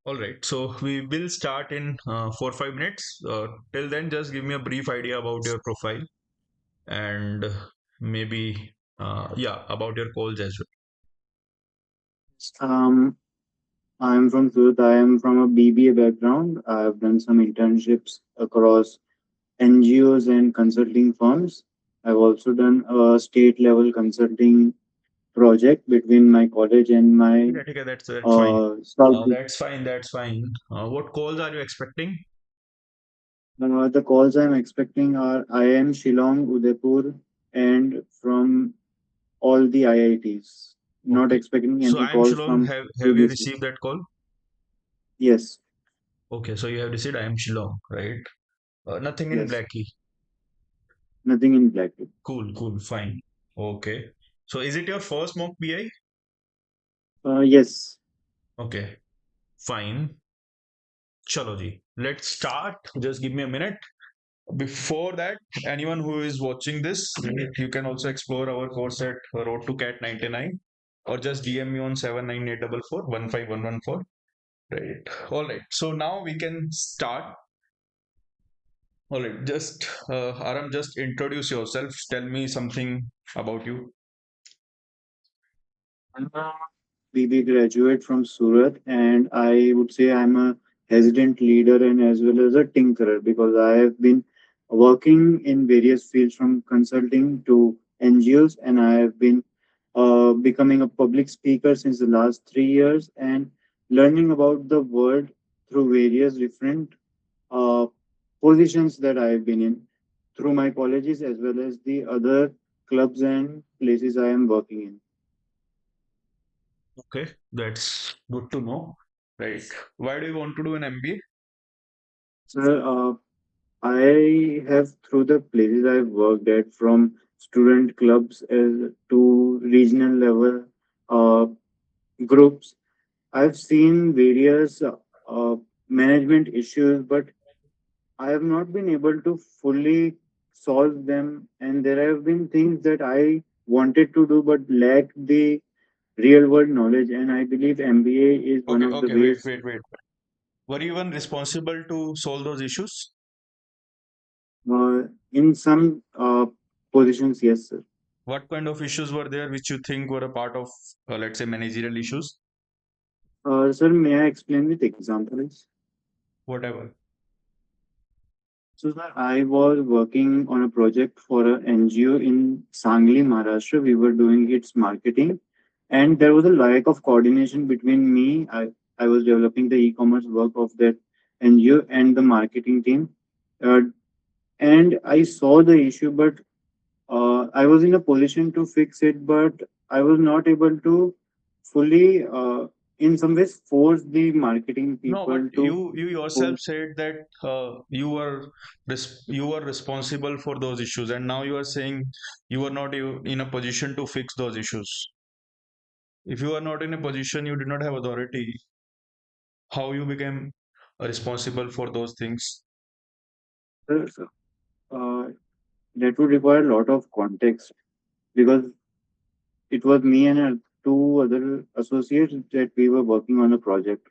All right, so we will start in 4 5 minutes. Till then, just give me a brief idea about your profile and maybe, yeah, about your goals as well. Um, I'm from Surat. I am from a BBA background. I've done some internships across NGOs and consulting firms. I've also done a state level consulting project between my college and my Okay, that's fine. South. That's fine. That's fine. What calls are you expecting? The calls I'm expecting are IIM Shillong, Udaipur, and from all the IITs. Not Okay. expecting So any I am calls Shillong. from Have you UBC. received that call? Yes, Okay, so you have received I am Shillong, right? Nothing in yes, Blackie. nothing in black. Cool, cool, fine. Okay. So is it your first mock BI? Yes. Okay, fine. Chalo ji. Let's start. Just give me a minute. Before that, anyone who is watching this, you can also explore our course at Road to Cat 99 or just DM me on 79844 15114. Right. All right. So now we can start. All right. Just Aram, just introduce yourself. Tell me something about you. I'm a BB graduate from Surat, and I would say I'm a hesitant leader and as well as a tinkerer because I have been working in various fields from consulting to NGOs, and I have been becoming a public speaker since the last 3 years and learning about the world through various different uh, positions that I have been in through my colleges as well as the other clubs and places I am working in. Okay, that's good to know. Right. Why do you want to do an MBA? Sir, I have through the places I've worked at, from student clubs to regional level uh, groups, I've seen various management issues, but I have not been able to fully solve them. And there have been things that I wanted to do but lacked the real world knowledge. And I believe MBA is one Okay, of the okay, wait, ways. wait, wait. Were you even responsible to solve those issues? In some positions, yes, sir. What kind of issues were there which you think were a part of, let's say, managerial issues? Sir, may I explain with examples? Whatever. So, sir, I was working on a project for an NGO in Sangli, Maharashtra. We were doing its marketing, and there was a lack of coordination between me. I was developing the e-commerce work of that NGO and the marketing team. Uh, and I saw the issue, but I was in a position to fix it, but I was not able to fully, in some ways, force the marketing No, but people to. you yourself said that you were responsible for those issues, and now you are saying you were not in a position to fix those issues. If you are not in a position, you did not have authority. How you became responsible for those things? Uh, that would require a lot of context because it was me and two other associates that we were working on a project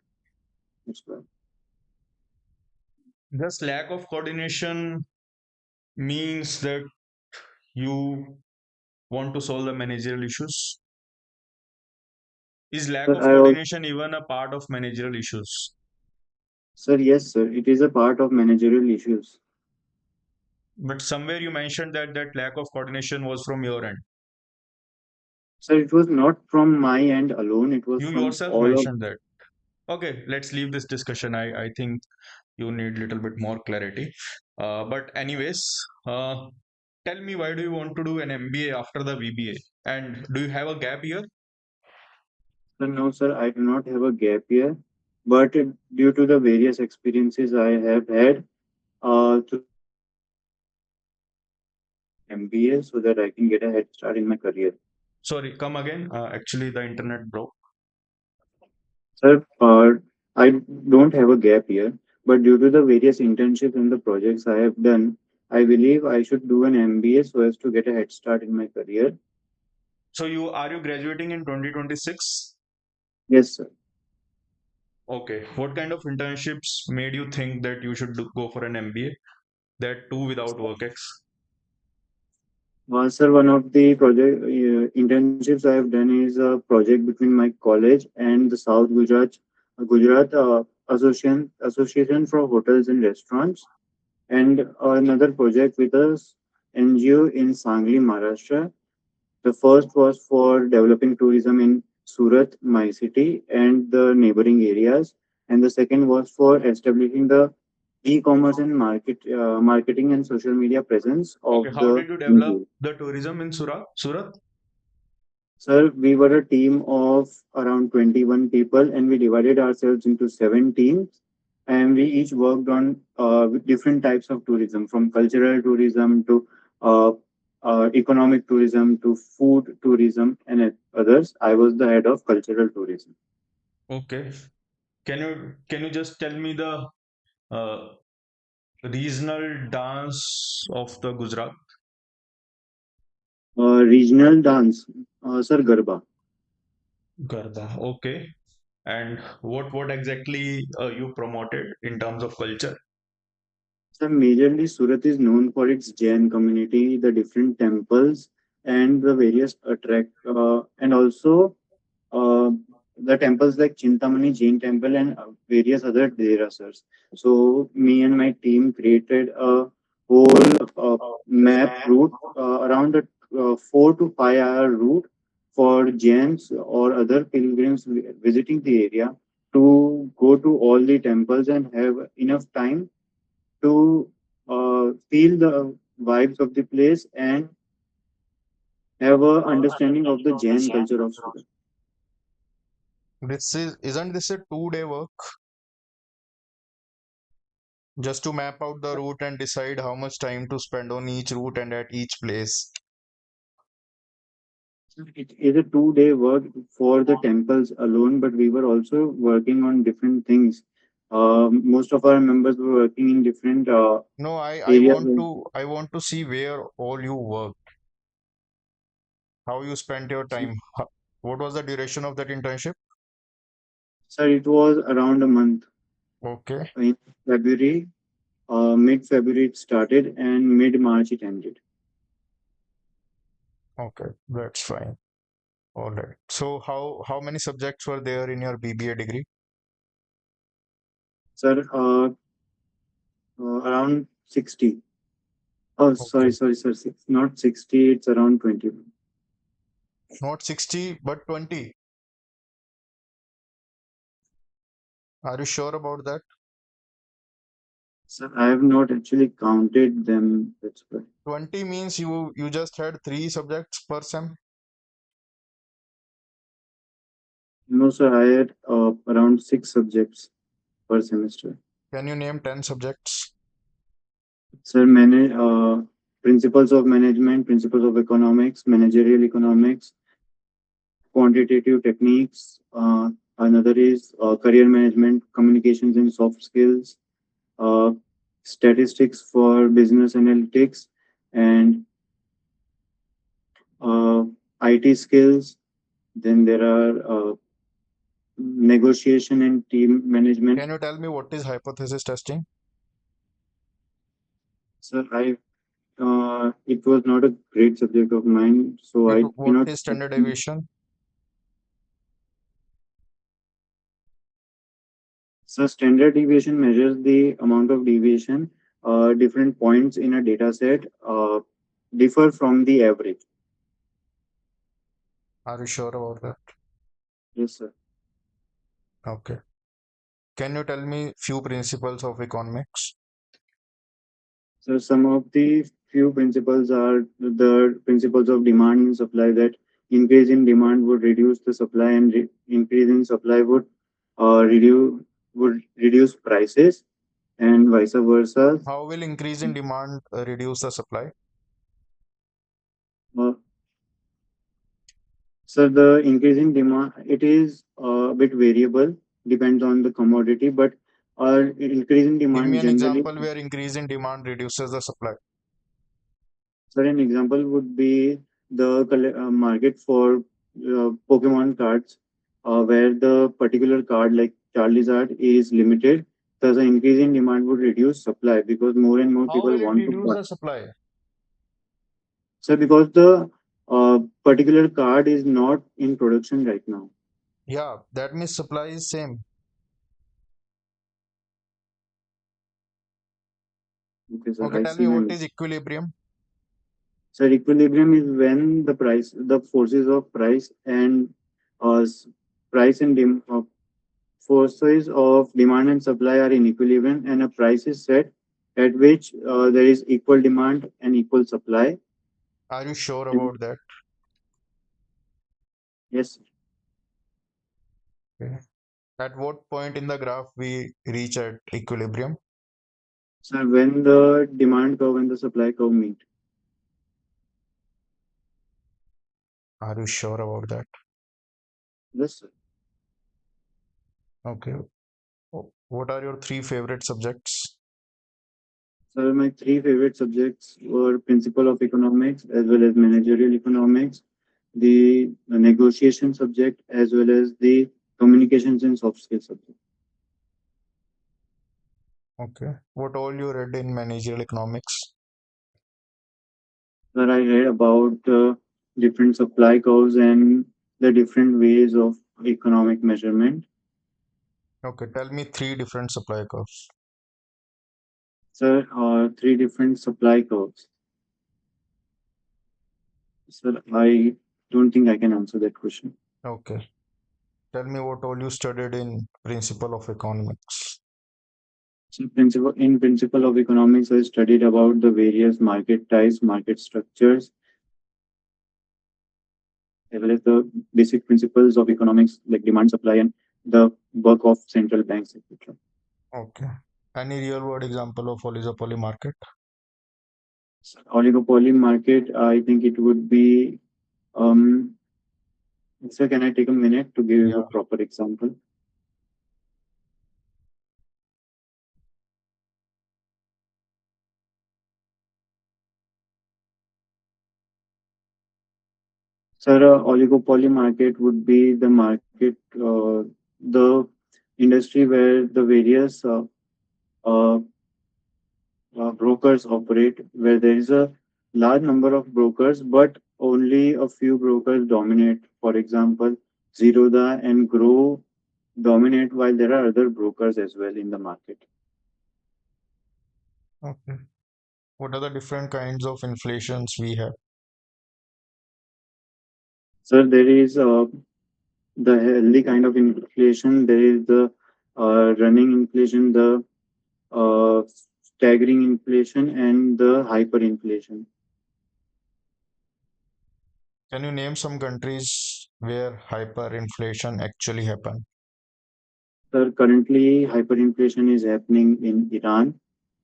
as well. Just lack of coordination means that you want to solve the managerial issues. Is lack Sir, of coordination even a part of managerial issues? sir, yes, sir, it is a part of managerial issues. But somewhere you mentioned that that lack of coordination was from your end. Sir, it was not from my end alone, it was You from yourself all of. mentioned that. Okay, let's leave this discussion. I think you need a little bit more clarity. But anyways, uh, tell me, why do you want to do an MBA after the BBA? And do you have a gap year? Sir, no, sir, I do not have a gap year, but due to the various experiences I have had through MBA so that I can get a head start in my career. Sorry, come again. Actually, the internet broke. Sir, I don't have a gap year, but due to the various internships and the projects I have done, I believe I should do an MBA so as to get a head start in my career. So you graduating in 2026? Yes, sir. Okay. What kind of internships made you think that you should go for an MBA? That too without WorkX. Sir, one of the project internships I have done is a project between my college and the South Gujarat Association for Hotels and Restaurants, and another project with a NGO in Sangli, Maharashtra. The first was for developing tourism in Surat, my city, and the neighboring areas, and the second was for establishing the e-commerce and marketing and social media presence Okay. of How the did you develop NGO. the tourism in Surat? Sir, we were a team of around 21 people and we divided ourselves into 7 teams. And we each worked on with different types of tourism, from cultural tourism to uh, economic tourism to food tourism and others. I was the head of cultural tourism. Okay. Can you just tell me the uh, regional dance of the Gujarat? Regional dance, Sir, Garba. Garba. Okay. And what exactly you promoted in terms of culture? So majorly Surat is known for its Jain community, the different temples, and the various and also uh, the temples like Chintamani Jain Temple and various other derasars. So me and my team created a whole map route around a 4 to 5 hour route for Jains or other pilgrims visiting the area to go to all the temples and have enough time to feel the vibes of the place and have a understanding of the Jain culture of Surat. Isn't this a 2 day work just to map out the route and decide how much time to spend on each route and at each place? It is a 2 day work for the temples alone, but we were also working on different things. Most of our members were working in different No, I areas. want to see where all you work, how you spent your time. What was the duration of that internship? Sir, it was around a month. Okay, In February, mid-February it started, and mid-March it ended. okay, that's fine. All right. So how many subjects were there in your BBA degree? Sir, around 60. Oh, sorry, Okay, sorry, sir. Not 60, it's around 20. not 60 but 20. Are you sure about that? Sir, I have not actually counted them. That's why. 20 means you just had 3 subjects per sem. No, sir, I had around 6 subjects per semester. Can you name 10 subjects? Sir, principles of management, principles of economics, managerial economics, quantitative techniques. Another is career management, communications and soft skills, uh, statistics for business analytics, and uh, IT skills. Then there are negotiation and team management. Can you tell me what is hypothesis testing? Sir, it was not a great subject of mine, so I What cannot. is standard deviation? So standard deviation measures the amount of deviation different points in a data set differ from the average. Are you sure about that? Yes, sir. Okay. Can you tell me few principles of economics? So some of the few principles are the principles of demand and supply, that increase in demand would reduce the supply and increase in supply would reduce prices and vice versa. How will increase in demand reduce the supply? Uh, So the increase in demand, it is a bit variable, depends on the commodity, but our increase in Give me demand an generally, example where increase in demand reduces the supply. certain example would be the market for Pokemon cards, where the particular card like Charizard is limited. Thus, an increase in demand would reduce supply because more and more How people will it want to reduce buy. the supply? So, because the particular card is not in production right now. Yeah, that means supply is same. Okay, sir, Okay, I tell see me my what is mistake. equilibrium? So, equilibrium is when the forces of price and uh, s- price and forces of demand and supply are in equilibrium, and a price is set at which there is equal demand and equal supply. Are you sure And about that? yes, Okay. At what point in the graph we reach at equilibrium? sir, when the demand curve and the supply curve meet. Are you sure about that? Yes, sir. Okay. What are your three favorite subjects? So my three favorite subjects were principle of economics as well as managerial economics, the negotiation subject as well as the communications and soft skills subject. Okay. What all you read in managerial economics? Where I read about different supply curves and the different ways of economic measurement. Okay, tell me three different supply curves. Sir, three different supply curves. Sir, I don't think I can answer that question. Okay. Tell me what all you studied in principle of economics. So principle of economics, I studied about the various market types, market structures, as well as the basic principles of economics like demand, supply, and the work of central banks, etc. Okay. Any real world example of oligopoly market? Oligopoly market, I think it would be. Um, sir, can I take a minute to give you a Yeah. proper example? Sir, oligopoly market would be the market, the industry where the various uh, brokers operate, where there is a large number of brokers, but only a few brokers dominate. For example, Zerodha and Grow dominate, while there are other brokers as well in the market. Okay. What are the different kinds of inflations we have? So there is the healthy kind of inflation. There is the running inflation, the uh, staggering inflation, and the hyperinflation. Can you name some countries where hyperinflation actually happen? So currently, hyperinflation is happening in Iran,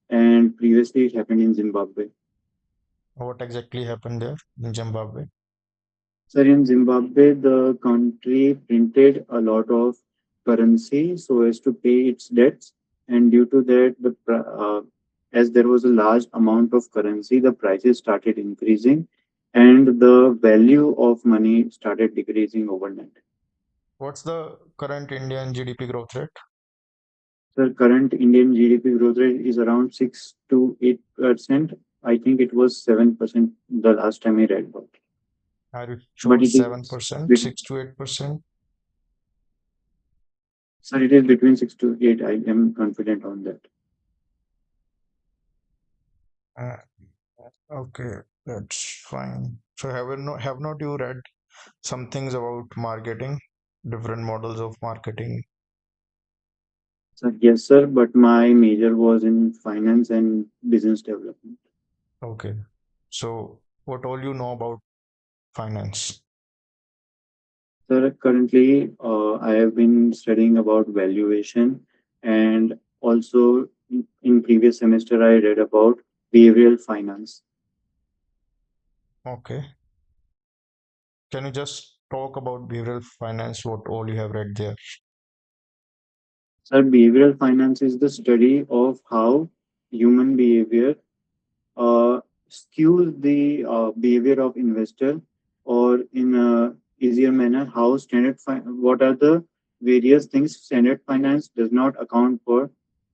and previously it happened in Zimbabwe. What exactly happened there in Zimbabwe? Sir, in Zimbabwe, the country printed a lot of currency so as to pay its debts, and due to that, as there was a large amount of currency, the prices started increasing, and the value of money started decreasing overnight. What's the current Indian GDP growth rate? Sir, current Indian GDP growth rate is around 6 to 8%. I think it was 7% the last time I read about it. Are you But sure it is 7%, bet- 6 to 8%? sir, it is between 6 to 8. I am confident on that. Uh, okay, that's fine. So have not you read some things about marketing, different models of marketing? Sir, yes, sir, but my major was in finance and business development. Okay. So what all you know about finance? Sir, currently I have been studying about valuation, and also in previous semester I read about behavioral finance. Okay. Can you just talk about behavioral finance, what all you have read there? Sir, behavioral finance is the study of how human behavior uh, skews the behavior of investor, or in a easier manner, how what are the various things. Standard finance does not account for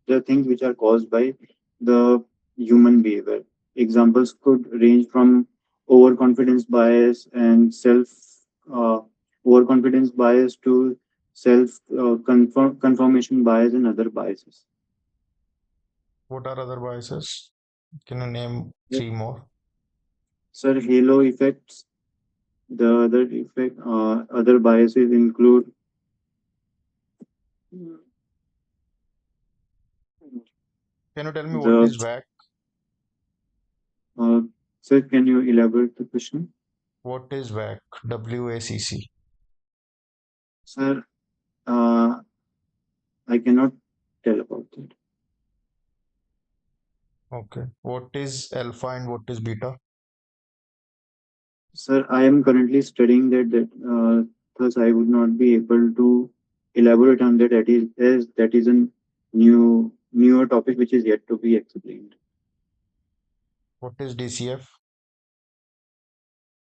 the things which are caused by the human behavior. Examples could range from overconfidence bias and self uh, overconfidence bias to self confirmation bias and other biases. What are other biases? Can you name Yes. three more? Sir, halo effects. The other biases include Can you tell me what the. is WAC? Uh, sir, can you elaborate the question? What is WAC? WACC. Sir, I cannot tell about that. Okay. What is alpha and what is beta? Sir, I am currently studying thus I would not be able to elaborate on that. That is, as that is a newer topic which is yet to be explained. What is DCF?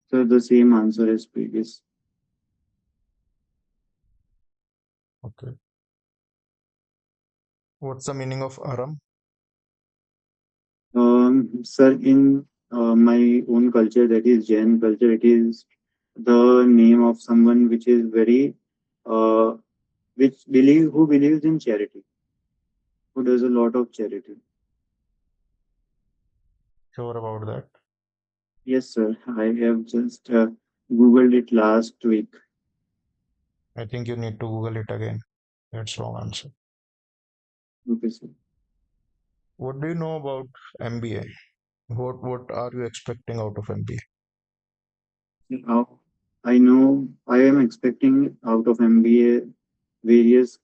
So the same answer as previous. Okay. What's the meaning of ARM? Sir, in my own culture, that is Jain culture, it is the name of someone which is very uh, who believes in charity, who does a lot of charity. Sure about that. Yes, sir. I have just Googled it last week. I think you need to Google it again. That's wrong answer. Okay, sir. What do you know about MBA? What are you expecting out of MBA? Now, I know I am expecting out of MBA various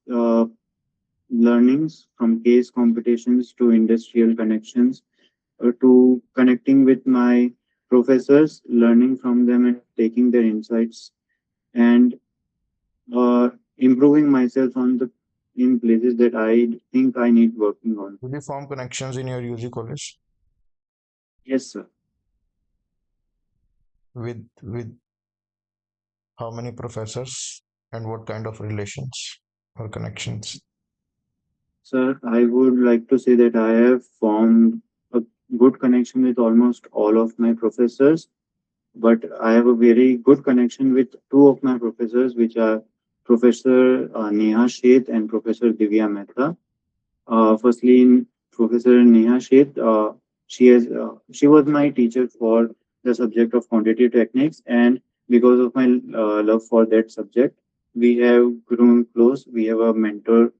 learnings from case competitions to industrial connections to connecting with my professors, learning from them and taking their insights and improving myself on the in places that I think I need working on. Did you form connections in your UG college Yes, sir. with how many professors and what kind of relations or connections? Sir, I would like to say that I have formed a good connection with almost all of my professors, but I have a very good connection with two of my professors, which are Professor Neha Sheth and Professor Divya Mehta. Firstly, in Professor Neha Sheth, she was my teacher for the subject of quantitative techniques, and because of my love for that subject, we have grown close. We have a mentor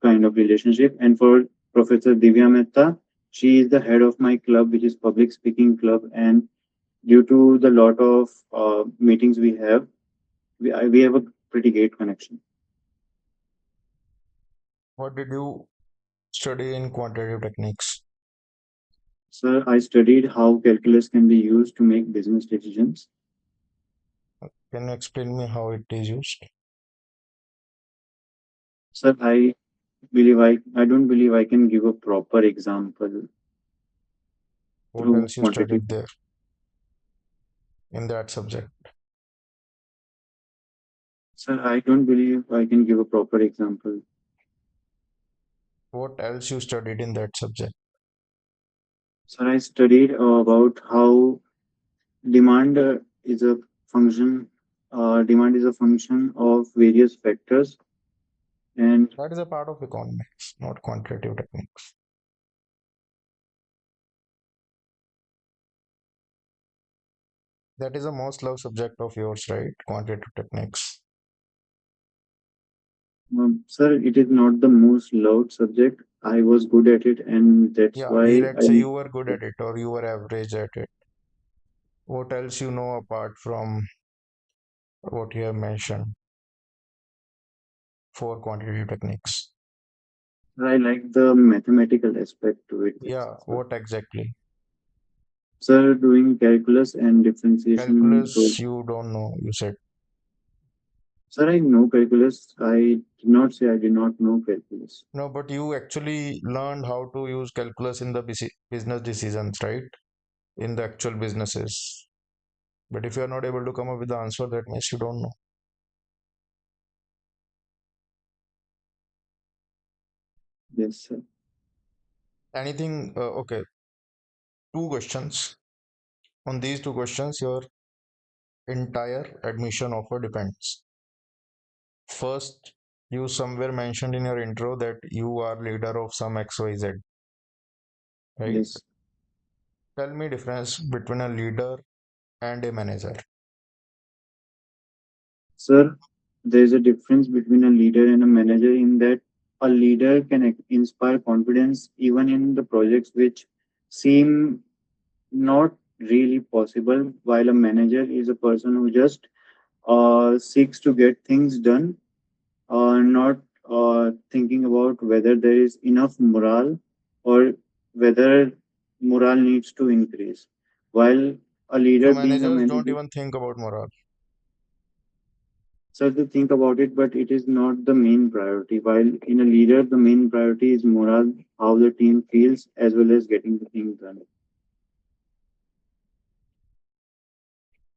kind of relationship. And for Professor Divya Mehta, she is the head of my club, which is public speaking club, and due to the lot of meetings we have, we have a pretty great connection. What did you study in quantitative techniques? Sir, I studied how calculus can be used to make business decisions. Can you explain me how it is used? Sir, I don't believe I can give a proper example What through else you quantitative. studied there in that subject? Sir, I don't believe I can give a proper example. What else you studied in that subject? Sir, I studied about how demand is a function. Demand is a function of various factors, and That is a part of economics, not quantitative techniques. That is the most loved subject of yours, right? Quantitative techniques. sir, it is not the most loved subject. I was good at it, and that's Yeah, why let's say I. you were good at it or you were average at it. What else you know apart from what you have mentioned for quantitative techniques? I like the mathematical aspect to it. That's Yeah, all. what exactly? Sir, doing calculus and differentiation. Calculus, you don't know, you said. Sir, I know calculus. I did not say I did not know calculus. No, but you actually learned how to use calculus in the business decisions, right? In the actual businesses. But if you are not able to come up with the answer, that means you don't know. Yes, sir. Anything? Okay, two questions. On these two questions, your entire admission offer depends. First, you somewhere mentioned in your intro that you are leader of some XYZ, right? Yes. Tell me difference between a leader and a manager. Sir, there is a difference between a leader and a manager in that a leader can inspire confidence even in the projects which seem not really possible, while a manager is a person who just seeks to get things done, not thinking about whether there is enough morale or whether morale needs to increase. While a So leader being a managers don't manager, even think about morale. so to think about it, but it is not the main priority. While in a leader, the main priority is morale, how the team feels, as well as getting the thing done.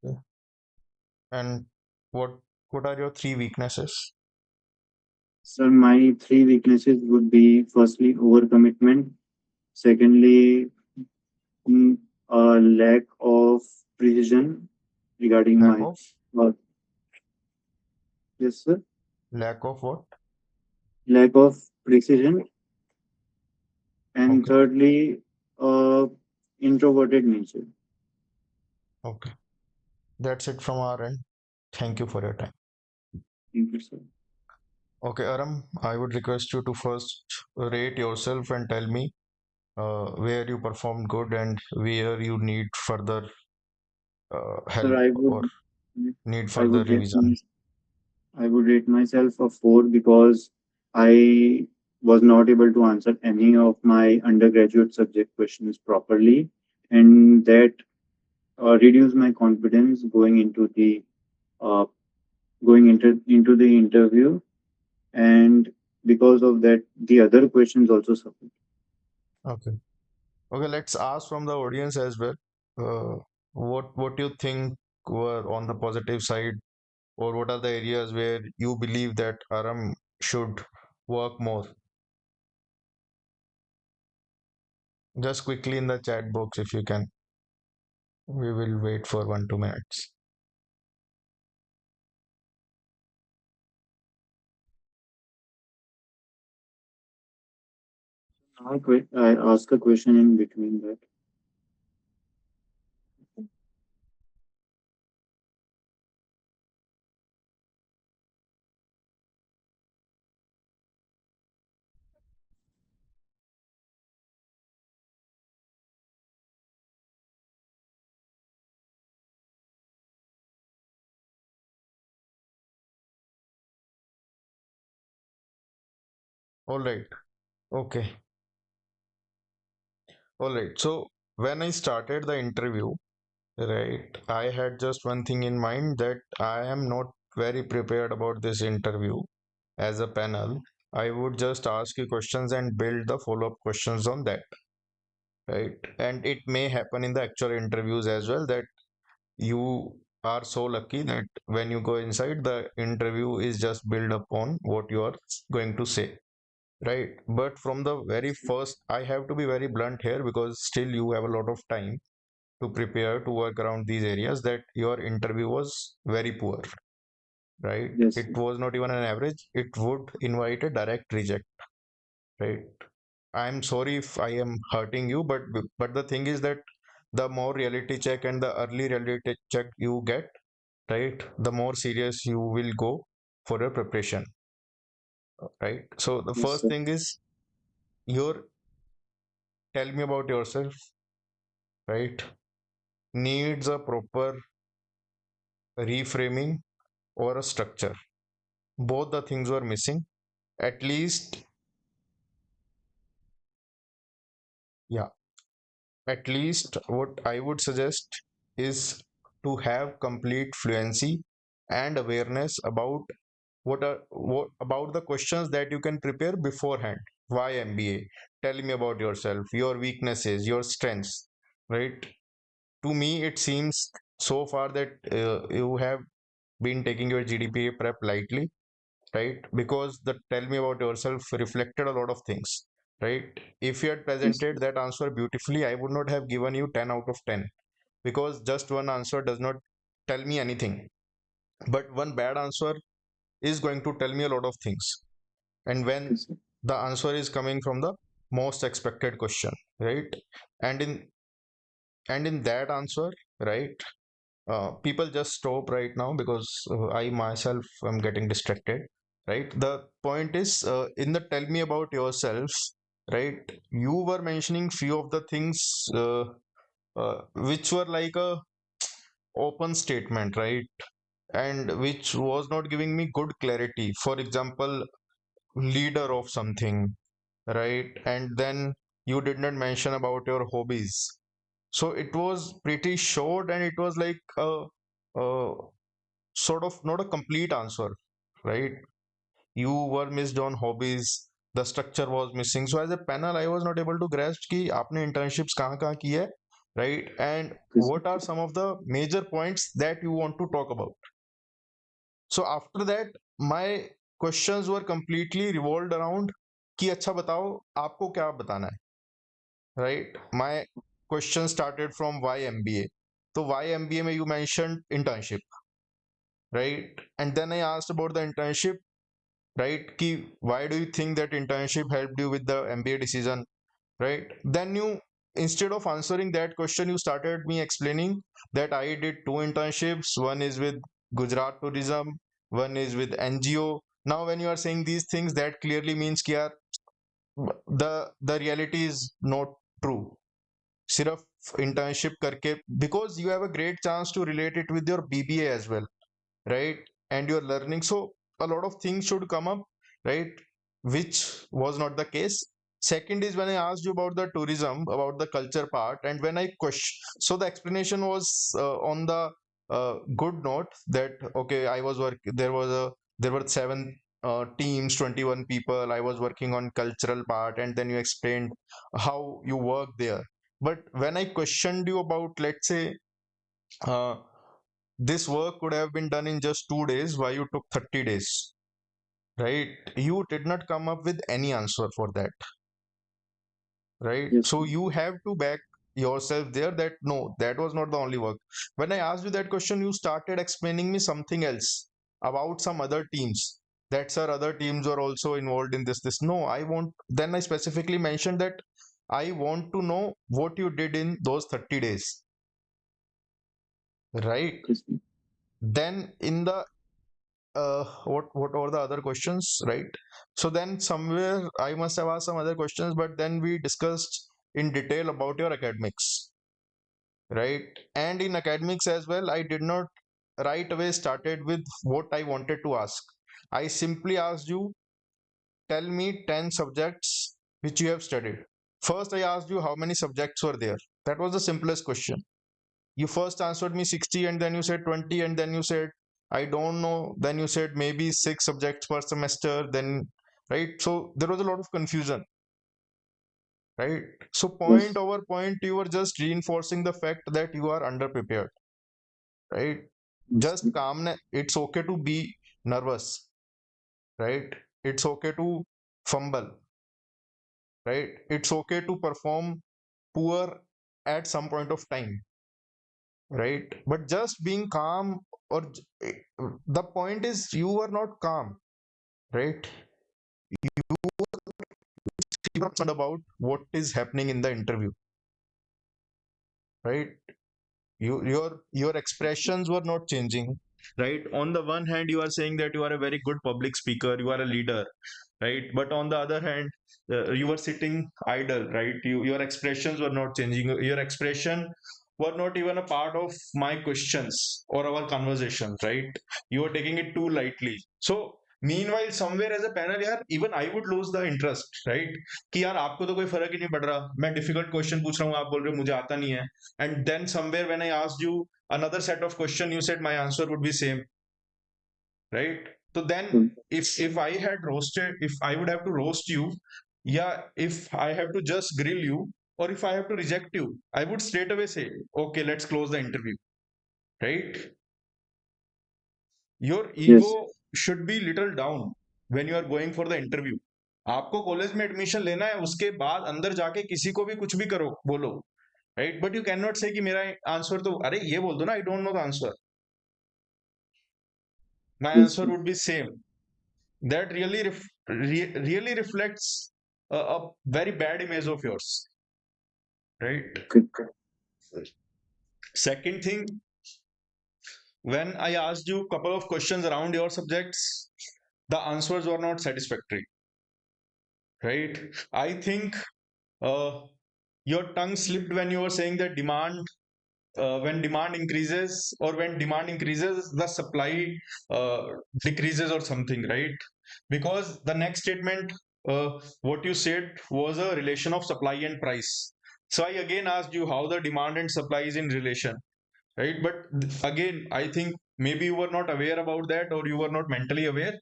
Yeah. And what what are your three weaknesses? So my three weaknesses would be firstly overcommitment, secondly lack of precision regarding Lack my of work. Yes, sir. lack of what? Lack of precision, and Okay, thirdly, uh, introverted nature. okay. That's it from our end. Thank you for your time. Thank you, sir. Okay, Aram, I would request you to first rate yourself and tell me where you performed good and where you need further Sir, help or need I further would rate revision. I would rate myself a 4 because I was not able to answer any of my undergraduate subject questions properly, and that reduced my confidence uh, into the interview, and because of that, the other questions also suffered. Okay. Okay, let's ask from the audience as well. What you think were on the positive side, or what are the areas where you believe that Aram should work more? Just quickly in the chat box if you can. We will wait for 1 2 minutes. I ask a question in between that. All right. Okay. All right. So when I started the interview, right, I had just one thing in mind that I am not very prepared about this interview as a panel. I would just ask you questions and build the follow-up questions on that, right? And it may happen in the actual interviews as well that you are so lucky that when you go inside, the interview is just built upon what you are going to say, right? But from the very first, I have to be very blunt here because still you have a lot of time to prepare to work around these areas that your interview was very poor, right? Yes, It was not even an average, it would invite a direct reject, right? I'm sorry if I am hurting you, but the thing is that the more reality check and the early reality check you get, right, the more serious you will go for your preparation, right? So the yes, first sir. thing is your tell me about yourself, right? Needs a proper reframing or a structure. Both the things were missing. At least, yeah, at least what I would suggest is to have complete fluency and awareness about what about the questions that you can prepare beforehand. Why MBA? Tell me about yourself, your weaknesses, your strengths, right? To me, it seems so far that you have been taking your GDPA prep lightly, right? Because the tell me about yourself reflected a lot of things, right? If you had Yes, presented that answer beautifully, I would not have given you 10 out of 10, because just one answer does not tell me anything. But one bad answer is going to tell me a lot of things. And when yes, the answer is coming from the most expected question, right? And in that answer, right, people just stop right now because I myself am getting distracted, right? The point is, in the tell me about yourself, right, you were mentioning few of the things which were like a open statement, right, and which was not giving me good clarity. For example, leader of something, right? And then you did not mention about your hobbies. So it was pretty short, and it was like a sort of not a complete answer, right? You were missed on hobbies, the structure was missing. So as a panel, I was not able to grasp कि आपने internships कहाँ की है, right? And yes, what are some of the major points that you want to talk about? So after that, my questions were completely revolved around कि अच्छा बताओ आपको क्या बताना है, right? My question started from why MBA. So why MBA में you mentioned internship, right? And then I asked about the internship, right? Ki, why do you think that internship helped you with the MBA decision, right? Then you, instead of answering that question, you started me explaining that I did two internships. One is with Gujarat Tourism, one is with NGO. Now, when you are saying these things, that clearly means कि यार the reality is not true. सिर्फ internship करके, because you have a great chance to relate it with your BBA as well, right? And you're learning, so a lot of things should come up, right, which was not the case. Second is when I asked you about the tourism, about the culture part, and when I question, so the explanation was on the good note that okay, I was work there were seven teams, 21 people, I was working on cultural part, and then you explained how you work there. But when I questioned you about, let's say, uh, this work could have been done in just 2 days, why you took 30 days, right? You did not come up with any answer for that, right? yes, So you have to back yourself there that no, that was not the only work. When I asked you that question, you started explaining me something else about some other teams, that sir, other teams were also involved in this. No, I want, then I specifically mentioned that I want to know what you did in those 30 days, right? yes, Then in the what were the other questions, right? So then somewhere I must have asked some other questions, but then we discussed in detail about your academics, right? And in academics as well, I did not right away started with what I wanted to ask. I simply asked you, tell me 10 subjects which you have studied. First I asked you how many subjects were there. That was the simplest question. You first answered me 60, and then you said 20, and then you said I don't know, then you said maybe 6 subjects per semester, then, right? So there was a lot of confusion, right? So point yes, over point, you were just reinforcing the fact that you are underprepared, right? yes, Just calmness, it's okay to be nervous, right? It's okay to fumble, right? It's okay to perform poor at some point of time, right? But just being calm, or the point is you are not calm, right? You are concerned about what is happening in the interview, right? Your expressions were not changing, right? On the one hand, you are saying that you are a very good public speaker, you are a leader, right? But on the other hand, you were sitting idle, right? Your expressions were not changing. Your expression were not even a part of my questions or our conversation, right? You are taking it too lightly. So meanwhile, somewhere as a panel, यार, even I would lose the interest, right? कि यार आपको तो कोई फर्क ही नहीं पड़ रहा, मैं डिफिकल्ट क्वेश्चन पूछ रहा हूँ, आप बोल रहे हो मुझे आता नहीं है. And then somewhere when I asked you another set of question, you said my answer would be same, right? So then yes, if I had roasted, if I would have to roast you, yeah, if I have to just grill you, or if I have to reject you, I would straight away say, okay, let's close the interview, right? Your yes, ego should be little down. when you are going for the interview. आपको college में admission लेना है, उसके बाद अंदर जाके किसी को भी कुछ भी करो, बोलो, right? But you can not से कि मेरा आंसर तो, अरे ये बोल दो ना, आई don't know the answer, my Yes, answer sir. Would be same. That really reflects a very bad image of yours, right? Okay. Second thing, when I asked you a couple of questions around your subjects, the answers were not satisfactory, right? I think uh, your tongue slipped when you were saying that when demand increases, or when demand increases, the supply uh, decreases or something, right? Because the next statement, what you said was a relation of supply and price. So I again asked you how the demand and supply is in relation, right? But again, I think maybe you were not aware about that, or you were not mentally aware,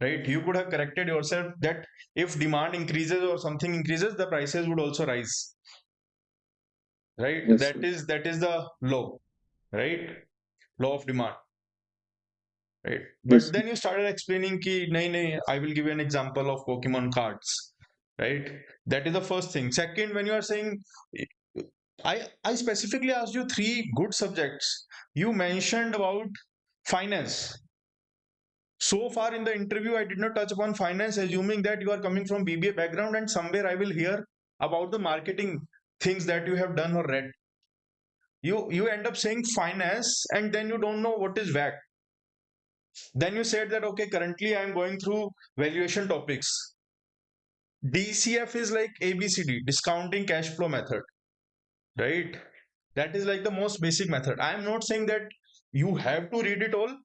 right? You could have corrected yourself that if demand increases or something increases, the prices would also rise, right? Yes, That sir. is the law, right? Law of demand, right? Yes, But then you started explaining ki nahi nahi, I will give you an example of Pokemon cards, right? That is the first thing. Second, when you are saying, I specifically asked you three good subjects, you mentioned about finance. So far in the interview, I did not touch upon finance, assuming that you are coming from BBA background, and somewhere I will hear about the marketing things that you have done or read. You end up saying finance, and then you don't know what is VAT. Then you said that, okay, currently I am going through valuation topics. DCF is like ABCD, discounting cash flow method, right? That is like the most basic method. I am not saying that you have to read it all.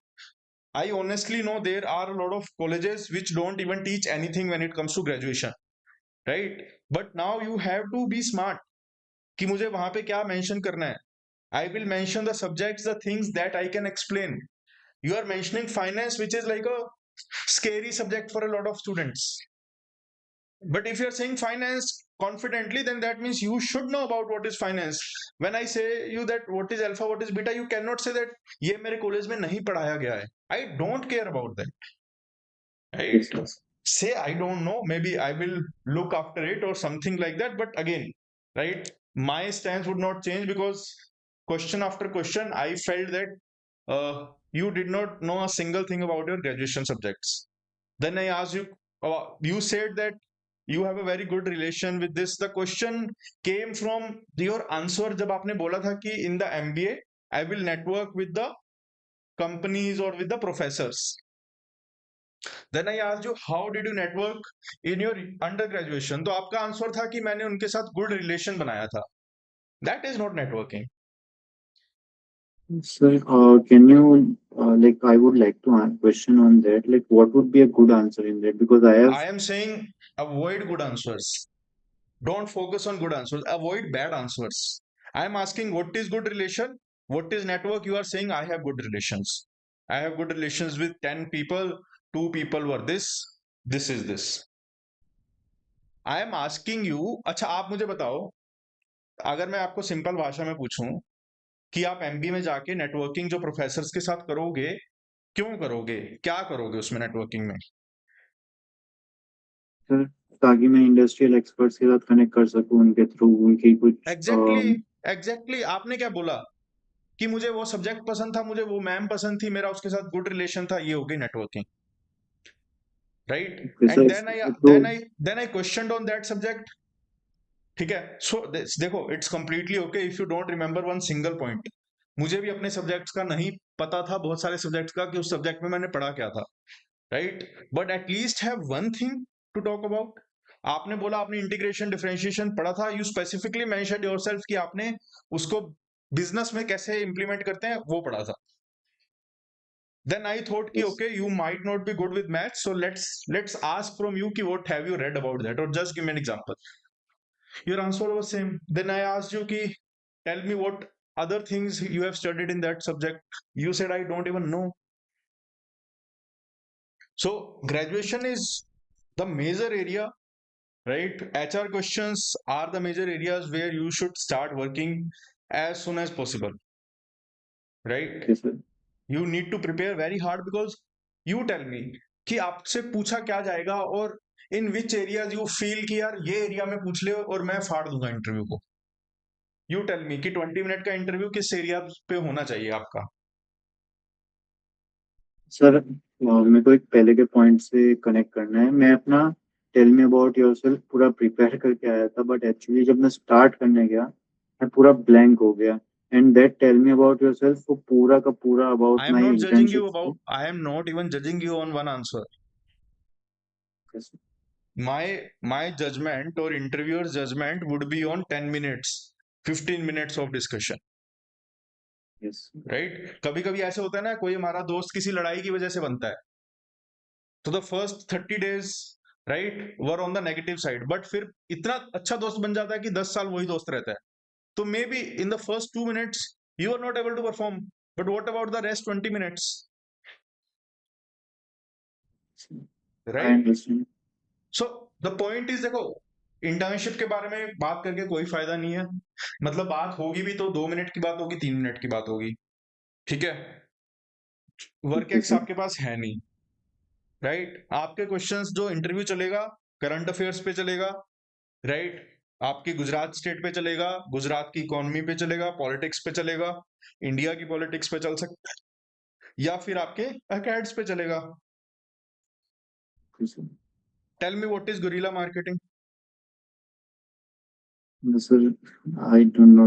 I honestly know there are a lot of colleges which don't even teach anything when it comes to graduation, right? But now you have to be smart कि मुझे वहां पे क्या mention करना है. I will mention the subjects, the things that I can explain. You are mentioning finance, which is like a scary subject for a lot of students. But if you're saying finance confidently, then that means you should know about what is finance. When I say you that what is alpha, what is beta, you cannot say that ये मेरे college में नहीं पढ़ाया गया है. I don't care about that, yes, right? sir. Say I don't know, maybe I will look after it or something like that. But again, right, my stance would not change, because question after question, I felt that you did not know a single thing about your graduation subjects. Then I asked you, you said that you have a very good relation with this. The question came from your answer जब आपने बोला था कि in the MBA I will network with the companies or with the professors. Then I asked you how did you network in your undergraduation. तो आपका answer था कि मैंने उनके साथ good relation बनाया था. That is not networking. Sir, can you, like, I would like to question on that. Like, what would be a good answer in that? Because I have, I am saying avoid good answers. Don't focus on good answers. Avoid bad answers. I am asking what is good relation? What is network? You are saying I have good relations. I have good relations with 10 people. 2 people were this. This is this. I am asking you. अच्छा आप मुझे बताओ, अगर मैं आपको simple भाषा में पूछूं कि आप एमबीए में जाके नेटवर्किंग जो प्रोफेसर्स के साथ करोगे, क्यों करोगे, क्या करोगे उसमें नेटवर्किंग में? sir, ताकि मैं इंडस्ट्रियल एक्सपर्ट्स के साथ कनेक्ट कर सकूं उनके थ्रू उनकी कुछ एग्जैक्टली आपने क्या बोला कि मुझे वो सब्जेक्ट पसंद था, मुझे वो मैम पसंद थी, मेरा उसके साथ गुड रिलेशन था, ये हो गई नेटवर्किंग, राइट? एंड सर तो then I questioned on that subject. ठीक है, सो देखो, it's completely okay if you don't remember one single point. मुझे भी अपने सब्जेक्ट्स का नहीं पता था, बहुत सारे सब्जेक्ट्स का, कि उस सब्जेक्ट में मैंने पढ़ा क्या था, right? But at least have one thing to talk about. आपने बोला आपने इंटीग्रेशन डिफरेंशिएशन पढ़ा था, यू स्पेसिफिकली मेंशन्ड योरसेल्फ कि आपने उसको बिजनेस में कैसे इंप्लीमेंट करते हैं वो पढ़ा था. Then I thought कि yes, okay, you might not be good with maths, so let's ask from you कि what have you read about that, or just give me an example. Your answer was same. Then I asked you कि tell me what other things you have studied in that subject. You said I don't even know. So graduation is the major area, right? HR questions are the major areas where you should start working as soon as possible, right? okay, sir. You need to prepare very hard, because you tell me, कि आपसे पूछा क्या जाएगा और इन विच areas you feel कि यार ये area में पूछ ले और मैं फाड़ दूंगा इंटरव्यू को। यू टेल मी कि 20 मिनट का इंटरव्यू किस एरिया पे होना चाहिए आपका। सर मेरे को एक पहले के पॉइंट से कनेक्ट करना है। मैं अपना टेल मी अबाउट योरसेल्फ पूरा प्रिपेयर करके आया था, बट एक्चुअली जब मैं स्टार्ट करने गया मैं पूरा ब्लैंक हो गया। And that tell me about yourself वो पूरा का पूरा about I am my not judging you internship about, say. I am not even judging you on one answer. My judgment or interviewer's judgment would be on 10 minutes, 15 minutes of discussion, yes. right? कभी कभी ऐसे होता है ना, कोई हमारा दोस्त किसी लड़ाई की वजह से बनता है, तो the first 30 days right were on the negative side, but फिर इतना अच्छा दोस्त बन जाता है कि 10 साल वही दोस्त रहता है। तो may be in the first 2 minutes you are not able to perform, but what about the rest 20 minutes, I right? Understand. So the point is, देखो इंटर्नशिप के बारे में बात करके कोई फायदा नहीं है, मतलब बात होगी भी तो 2 मिनट की बात होगी, 3 मिनट की बात होगी, ठीक है? Work okay x sir. आपके पास है नहीं, राइट? आपके क्वेश्चंस जो इंटरव्यू चलेगा करंट अफेयर्स पे चलेगा, राइट? आपकी गुजरात स्टेट पे चलेगा, गुजरात की इकोनॉमी पे चलेगा, पॉलिटिक्स पे चलेगा, इंडिया की पॉलिटिक्स पे चल सकता है, या फिर आपके अकेड्स पे चलेगा। Okay sir. Tell me what is guerrilla marketing. Sir I don't know.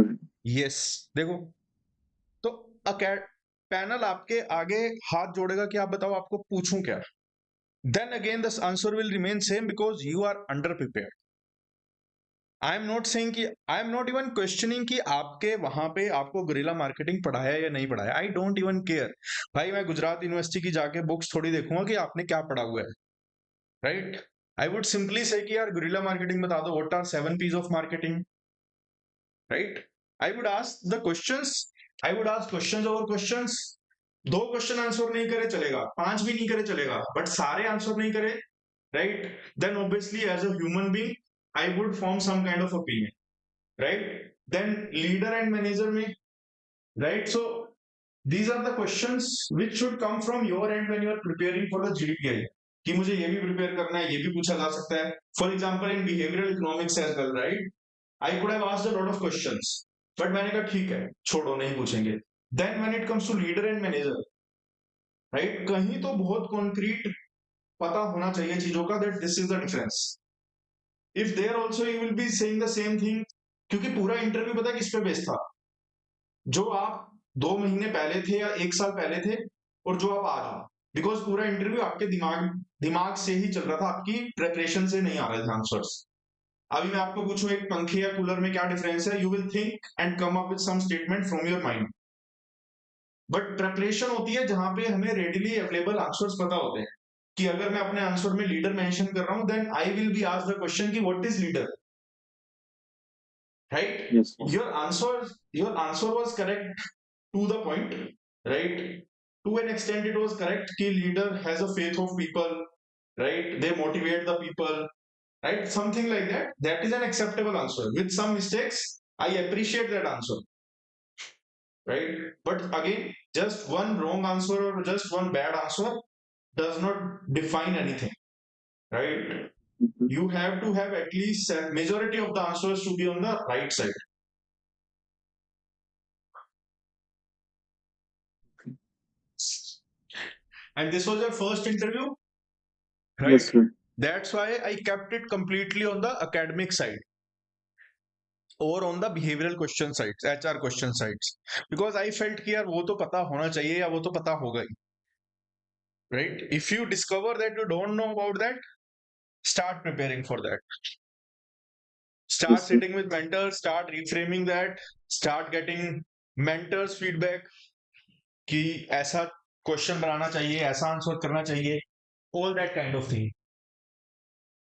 Yes, देखो, तो अकेड पैनल आपके आगे हाथ जोड़ेगा कि आप बताओ आपको पूछूं क्या, then again the answer will remain same because you are under prepared. I am not saying कि, I am not even questioning कि आपके वहां पे आपको गुरिल्ला मार्केटिंग पढ़ाया या नहीं पढ़ाया, आई डोंट इवन केयर। भाई मैं गुजरात यूनिवर्सिटी की जाके बुक्स थोड़ी देखूंगा कि आपने क्या पढ़ा हुआ है, राइट? आई वुड सिंपली से कि यार गुरिल्ला मार्केटिंग बता दो, what are 7 P's of marketing, right? I would ask the questions, I would ask questions over questions. 2 question answer नहीं करे चलेगा, 5 भी नहीं करे चलेगा, बट सारे आंसर नहीं करे, right? Then obviously as a human being I would form some kind of opinion, right? Then leader and manager में, right? So these are the questions which should come from your end when you are preparing for the GDPI, कि मुझे ये भी prepare करना है, ये भी पूछा जा सकता है। For example in behavioural economics as well, right? I could have asked a lot of questions, but मैंने कहा ठीक है छोड़ो नहीं पूछेंगे। Then when it comes to leader and manager, right, कहीं तो बहुत कॉन्क्रीट पता होना चाहिए चीजों का, that this is the difference. If there also you will be saying the same thing, क्योंकि पूरा इंटरव्यू पता है किस पे बेस्ड था, जो आप 2 महीने पहले थे या 1 साल पहले थे और जो आप आज हो, बिकॉज पूरा इंटरव्यू आपके दिमाग दिमाग से ही चल रहा था, आपकी प्रेपरेशन से नहीं आ रहे थे आंसर्स। अभी मैं आपको पूछूं एक पंखे या कूलर में क्या डिफरेंस है, you will think and come up with some statement from your mind, but preparation होती है जहां पे हमें रेडिली अवेलेबल आंसर्स पता होते हैं, कि अगर मैं अपने आंसर में लीडर मेंशन कर रहा हूं, then I will be asked the question कि what is leader, right? Yes. Your answer was correct to the point, right? To an extent it was correct कि leader has a faith of people, right? They motivate the people, right? Something like that, that is an acceptable answer with some mistakes. I appreciate that answer, right? But again, just one wrong answer or just one bad answer does not define anything, right? You have to have at least majority of the answers to be on the right side. And this was your first interview, yes right? Sir. That's why I kept it completely on the academic side or on the behavioral question sides, HR question sides, because I felt कि यार वो तो पता होना चाहिए या वो तो पता होगा ही, right? If you discover that you don't know about that, start preparing for that. Start yes sir. sitting with mentors, start reframing that, start getting mentors feedback कि ऐसा क्वेश्चन बनाना चाहिए, ऐसा आंसर करना चाहिए, all that kind of thing,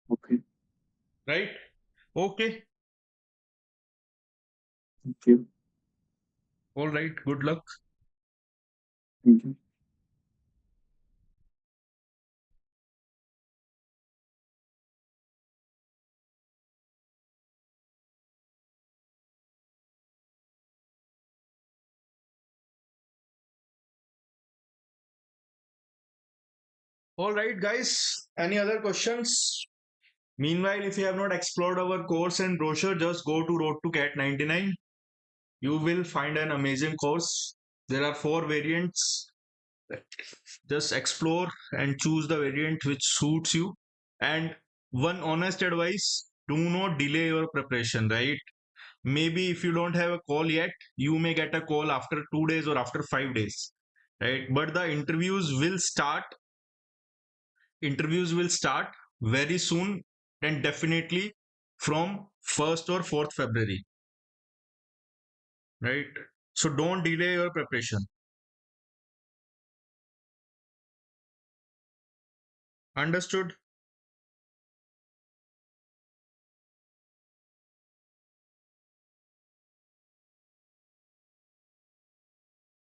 okay. right? Okay, thank you. all right, good luck. Thank you. All right, guys. Any other questions? Meanwhile, if you have not explored our course and brochure, just go to Road to Cat 99. You will find an amazing course. There are 4 variants. Just explore and choose the variant which suits you. And one honest advice, do not delay your preparation, right? Maybe if you don't have a call yet, you may get a call after 2 days or after 5 days, right? But the interviews will start very soon, and definitely from 1st or 4th February, right? So don't delay your preparation. Understood?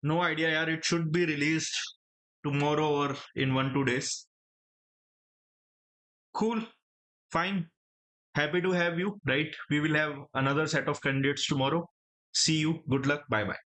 No idea, yaar. It should be released tomorrow or in 1 2 days. Cool, fine. Happy to have you, right? We will have another set of candidates tomorrow. See you. Good luck. Bye bye.